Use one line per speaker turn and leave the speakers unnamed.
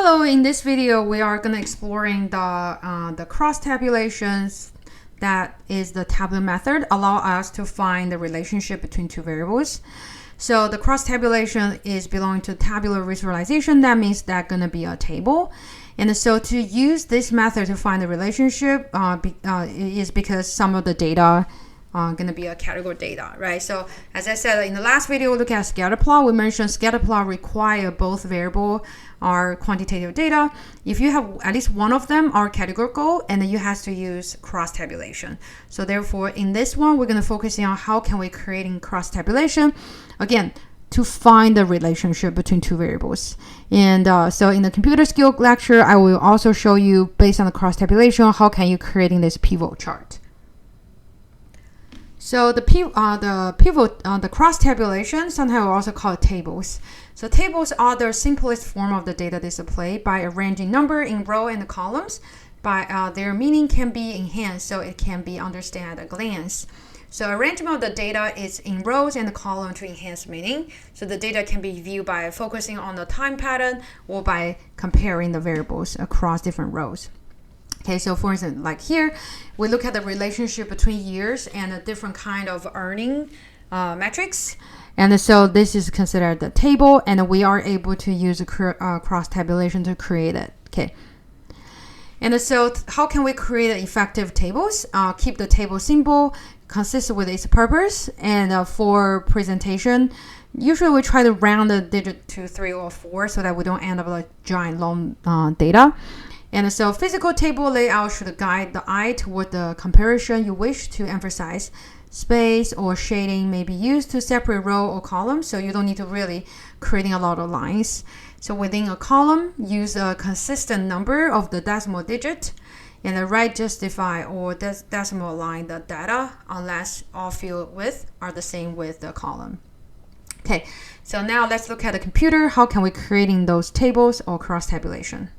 Hello, in this video we are going to exploring the cross tabulations. That is the tabular method allow us to find the relationship between two variables. So the cross tabulation is belonging to tabular visualization. That means that's going to be a table. And so to use this method to find the relationship is because some of the data going to be a category data, right? So as I said in the last video, look at scatter plot. We mentioned scatter plot require both variable or quantitative data. If you have at least one of them are categorical, and then you have to use cross tabulation. So therefore, in this one, we're going to focus on how can we creating cross tabulation. Again, to find the relationship between two variables. And so in the computer skill lecture, I will also show you based on the cross tabulation, how can you creating this pivot chart. So the cross tabulation, sometimes we also call it tables. So tables are the simplest form of the data display by arranging number in row and columns. By their meaning can be enhanced, so it can be understood at a glance. So arrangement of the data is in rows and columns to enhance meaning. So the data can be viewed by focusing on the time pattern or by comparing the variables across different rows. Okay, so for instance, like here, we look at the relationship between years and a different kind of earning metrics. And so this is considered the table, and we are able to use a cross tabulation to create it. Okay. And so how can we create effective tables? Keep the table simple, consistent with its purpose, and for presentation, usually we try to round the digit to 3 or 4 so that we don't end up with giant long data. And so physical table layout should guide the eye toward the comparison you wish to emphasize. Space or shading may be used to separate row or column, so you don't need to really creating a lot of lines. So within a column, use a consistent number of the decimal digit, and the right justify or decimal line the data unless all field width are the same with the column. Okay, so now let's look at the computer. How can we creating those tables or cross tabulation?